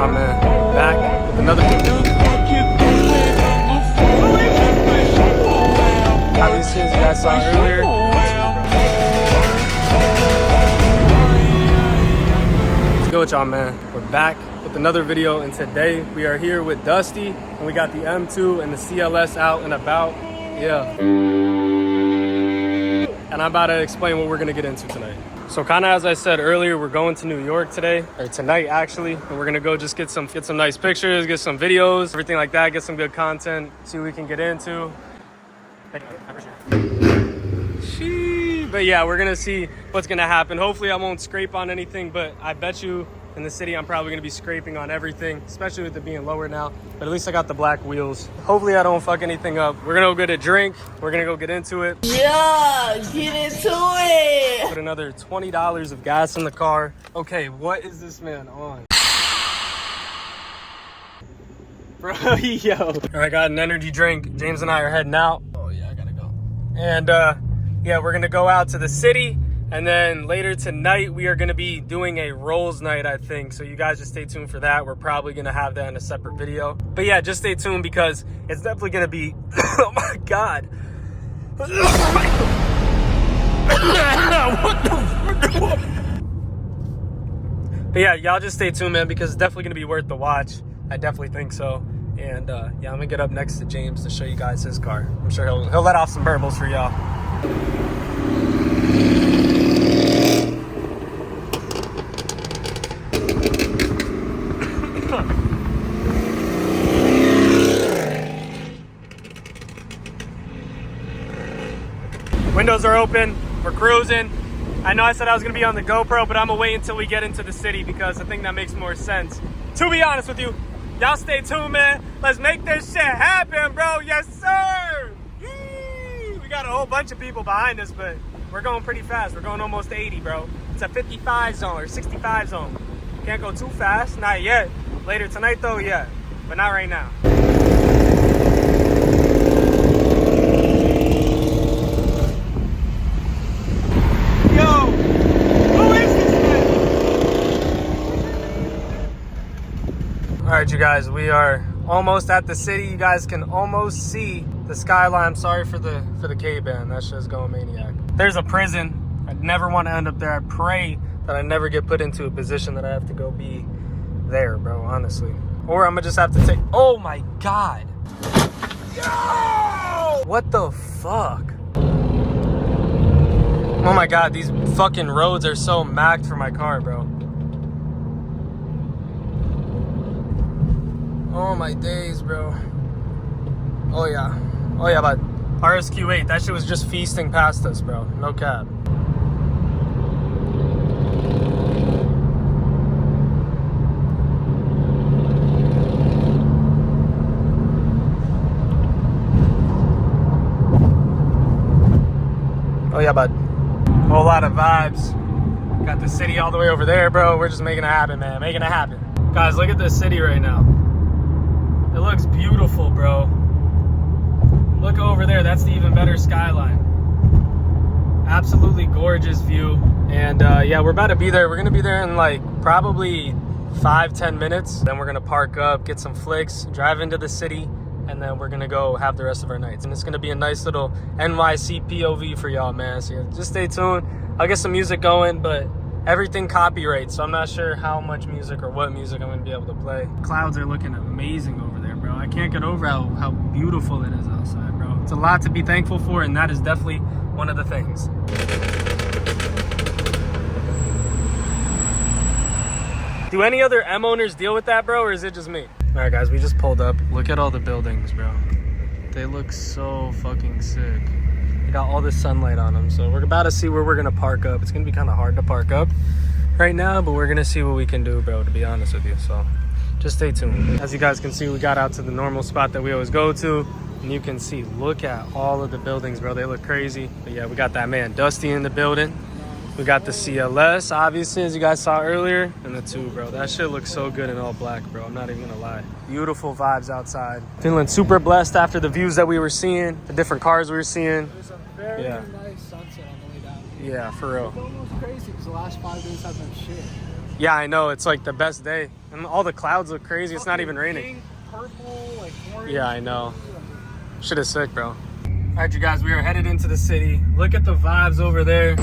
y'all, man? Back with another video. Obviously, as you guys saw earlier. What's good with y'all, man? We're back with another video, and today we are here with Dusty, and we got the M2 and the CLS out and about. Yeah. And I'm about to explain what we're gonna get into tonight. So kind of as I said earlier, we're going to New York today, or tonight actually, and we're gonna go just get some nice pictures, get some videos, everything like that, get some good content, see what we can get into. But yeah, we're gonna see what's gonna happen. Hopefully I won't scrape on anything, but I bet you in the city I'm probably gonna be scraping on everything, especially with it being lower now. But at least I got the black wheels. Hopefully I don't fuck anything up. We're gonna go get a drink. We're gonna go get into it. Yeah, get into it. Put another $20 of gas in the car. Okay, what is this man on? Bro, yo. I got an energy drink. James and I are heading out. Oh yeah, I gotta go. And yeah, we're gonna go out to the city, and then later tonight we are gonna be doing a rolls night, I think. So you guys just stay tuned for that. We're probably gonna have that in a separate video. But yeah, just stay tuned because it's definitely gonna be, oh my God. What the fuck? But yeah, y'all just stay tuned, man, because it's definitely gonna be worth the watch. I definitely think so. And yeah, I'm gonna get up next to James to show you guys his car. I'm sure he'll let off some burbles for y'all. Windows are open, we're cruising. I know I said I was gonna be on the GoPro, but I'm gonna wait until we get into the city because I think that makes more sense. To be honest with you, y'all stay tuned, man. Let's make this shit happen, bro. Yes, sir. Yee! We got a whole bunch of people behind us, but we're going pretty fast. We're going almost 80, bro. It's a 55 zone or 65 zone. Can't go too fast, not yet. Later tonight, though, yeah, but not right now. All right, you guys, we are almost at the city. You guys can almost see the skyline. I'm sorry for the K-band. That shit's going maniac. There's a prison. I'd never want to end up there. I pray that I never get put into a position that I have to go be there, bro, honestly. Or I'm gonna just have to take, oh my God. Yo! What the fuck? Oh my God, these fucking roads are so macked for my car, bro. Oh my days, bro. Oh yeah, but RSQ8, that shit was just feasting past us, bro. No cap. Oh yeah, bud. Whole lot of vibes. Got the city all the way over there, bro. We're just making it happen, man. Making it happen. Guys, look at this city right now. It looks beautiful, bro. Look over there. That's the even better skyline. Absolutely gorgeous view. And yeah, we're about to be there. We're gonna be there in like probably 5-10 minutes. Then we're gonna park up, get some flicks, drive into the city, and then we're gonna go have the rest of our nights. And it's gonna be a nice little NYC POV for y'all, man. So yeah, just stay tuned. I'll get some music going, but everything copyright, so I'm not sure how much music or what music I'm gonna be able to play. Clouds are looking amazing over there, bro. I can't get over how beautiful it is outside, bro. It's a lot to be thankful for, and that is definitely one of the things. Do any other M owners deal with that, bro, or is it just me? All right, guys, we just pulled up. Look at all the buildings, bro. They look so fucking sick. They got all this sunlight on them, so we're about to see where we're gonna park up. It's gonna be kind of hard to park up right now, but we're gonna see what we can do, bro, to be honest with you. So just stay tuned. As you guys can see, we got out to the normal spot that we always go to, and you can see, look at all of the buildings, bro. They look crazy. But yeah, we got that man Dusty in the building. We got the CLS, obviously, as you guys saw earlier, and the 2, bro. That shit looks so good in all black, bro. I'm not even gonna lie. Beautiful vibes outside. Feeling super blessed after the views that we were seeing, the different cars we were seeing. There's a very nice sunset on the way down. Yeah, for real. It's almost crazy because the last 5 days have been shit. Yeah, I know. It's like the best day. And all the clouds look crazy. It's not even raining. Pink, purple, like orange. Yeah, I know. Shit is sick, bro. All right, you guys, we are headed into the city. Look at the vibes over there.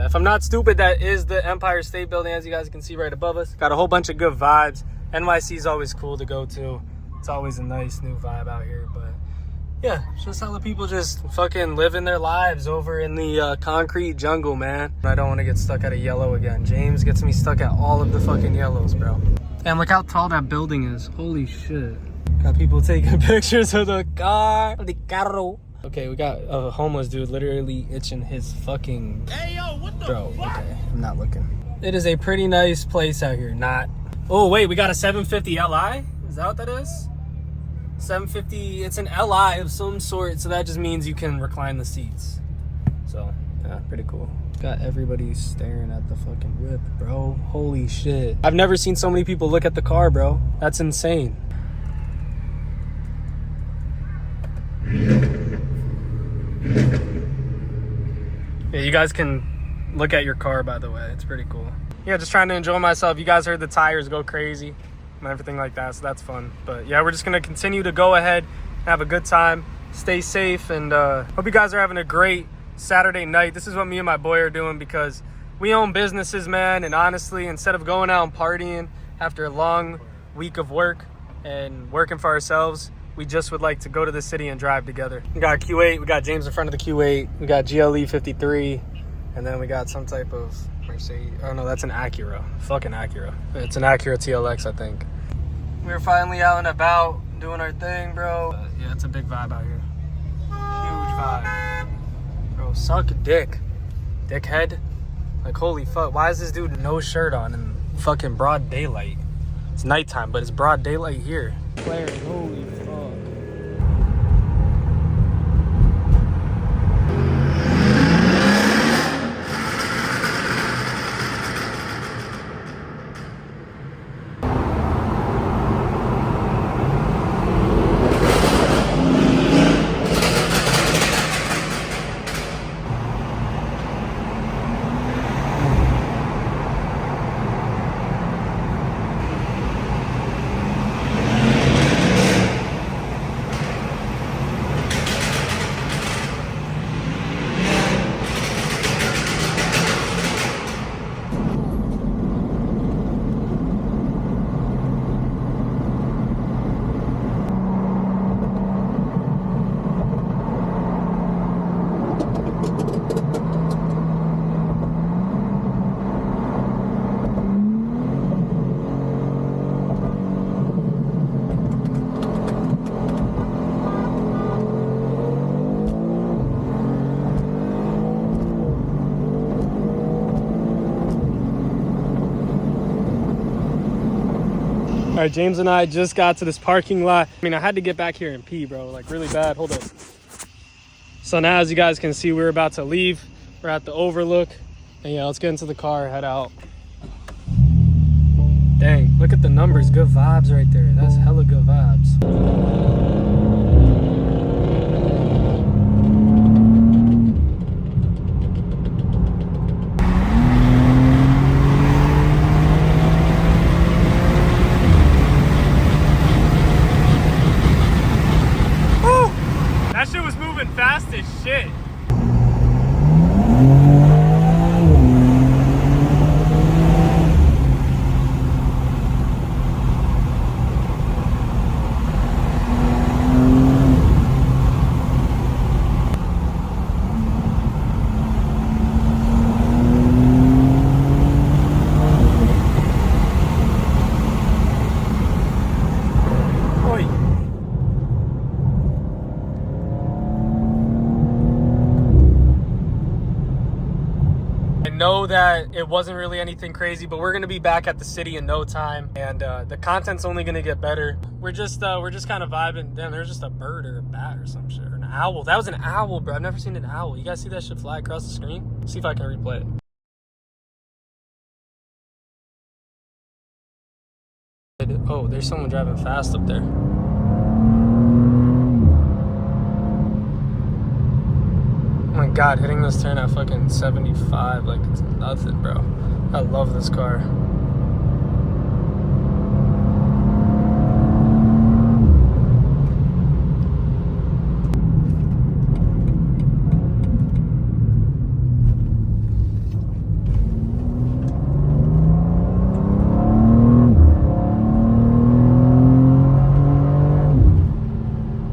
If I'm not stupid, that is the Empire State Building, as you guys can see right above us. Got a whole bunch of good vibes. NYC is always cool to go to. It's always a nice new vibe out here. But yeah, it's just how the people just fucking living their lives over in the concrete jungle, man. I don't want to get stuck at a yellow again. James gets me stuck at all of the fucking yellows, bro. And look how tall that building is. Holy shit. Got people taking pictures of the car. The carro. Okay, we got a homeless dude literally itching his fucking... Hey, yo, what the Bro, fuck? okay, I'm not looking. It is a pretty nice place out here, not... Oh, wait, we got a 750 Li? Is that what that is? 750, it's an Li of some sort, so that just means you can recline the seats. So, yeah, pretty cool. Got everybody staring at the fucking whip, bro. Holy shit. I've never seen so many people look at the car, bro. That's insane. Yeah, you guys can look at your car, by the way. It's pretty cool. Yeah, just trying to enjoy myself. You guys heard the tires go crazy and everything like that, so that's fun. But yeah, we're just gonna continue to go ahead, have a good time, stay safe, and hope you guys are having a great Saturday night. This is what me and my boy are doing because we own businesses, man, and honestly, instead of going out and partying after a long week of work and working for ourselves, we just would like to go to the city and drive together. We got Q8, we got James in front of the Q8, we got GLE 53, and then we got some type of Mercedes. Oh no, that's an Acura. Fucking Acura. It's an Acura TLX, I think. We're finally out and about doing our thing, bro. Yeah, it's a big vibe out here. Huge vibe. Bro, suck dick. Dickhead. Like, holy fuck. Why is this dude no shirt on in fucking broad daylight? It's nighttime, but it's broad daylight here. Claire, holy fuck. All right, James and I just got to this parking lot. I mean, I had to get back here and pee, bro, like really bad. Hold up. So now, as you guys can see, we're about to leave. We're at the overlook. And yeah, let's get into the car, head out. Dang, look at the numbers. Good vibes right there. That's hella good vibes. That shit was moving fast as shit. know that it wasn't really anything crazy, but we're gonna be back at the city in no time, and the content's only gonna get better. We're just kind of vibing. Damn, there's just a bird or a bat or some shit, or an owl. That was an owl, bro. I've never seen an owl. You guys see that shit fly across the screen? See if I can replay it. Oh, there's someone driving fast up there. Oh my god, hitting this turn at fucking 75 like it's nothing, bro. I love this car.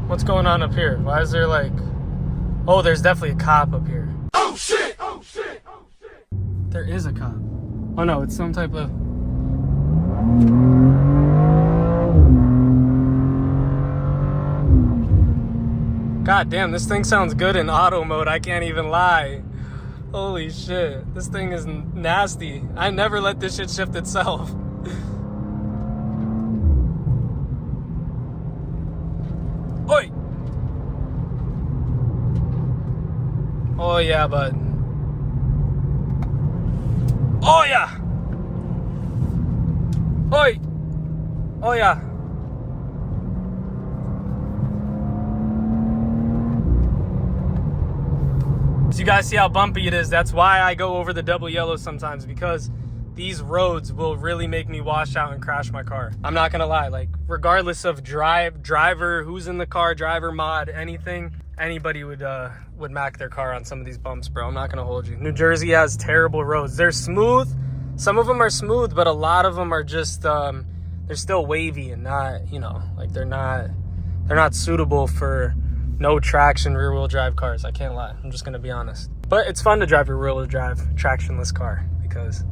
What's going on up here? Why is there like... Oh, there's definitely a cop up here. Oh shit! Oh shit! Oh shit! There is a cop. Oh no, it's some type of... God damn, this thing sounds good in auto mode, I can't even lie. Holy shit, this thing is nasty. I never let this shit shift itself. Oi! Oh yeah, bud. Oh yeah! Oi! Oh yeah! So you guys see how bumpy it is. That's why I go over the double yellow sometimes, because these roads will really make me wash out and crash my car. I'm not gonna lie, like regardless of driver, who's in the car, driver, mod, anything, anybody would mac their car on some of these bumps, bro. I'm not gonna hold you. New Jersey has terrible roads. They're smooth. Some of them are smooth, but a lot of them are just they're still wavy and not, you know, like they're not suitable for no traction rear wheel drive cars. I can't lie. I'm just gonna be honest. But it's fun to drive a rear wheel drive tractionless car, because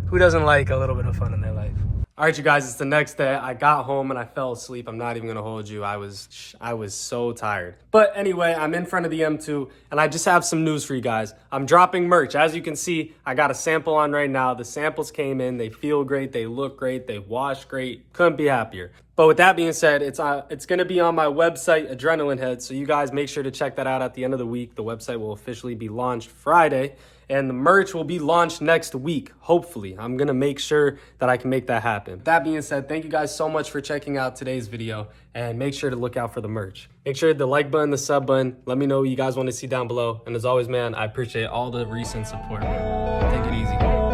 who doesn't like a little bit of fun in their life? All right, you guys, it's the next day. I got home and I fell asleep. I'm not even gonna hold you. I was so tired. But anyway, I'm in front of the M2 and I just have some news for you guys. I'm dropping merch. As you can see, I got a sample on right now. The samples came in, they feel great, they look great, they wash great. Couldn't be happier. But with that being said, it's gonna be on my website, Adrenaline Head. So you guys make sure to check that out at the end of the week. The website will officially be launched Friday. And the merch will be launched next week, hopefully. I'm gonna make sure that I can make that happen. That being said, thank you guys so much for checking out today's video, and make sure to look out for the merch. Make sure to hit the like button, the sub button. Let me know what you guys want to see down below. And as always, man, I appreciate all the recent support, man. Take it easy.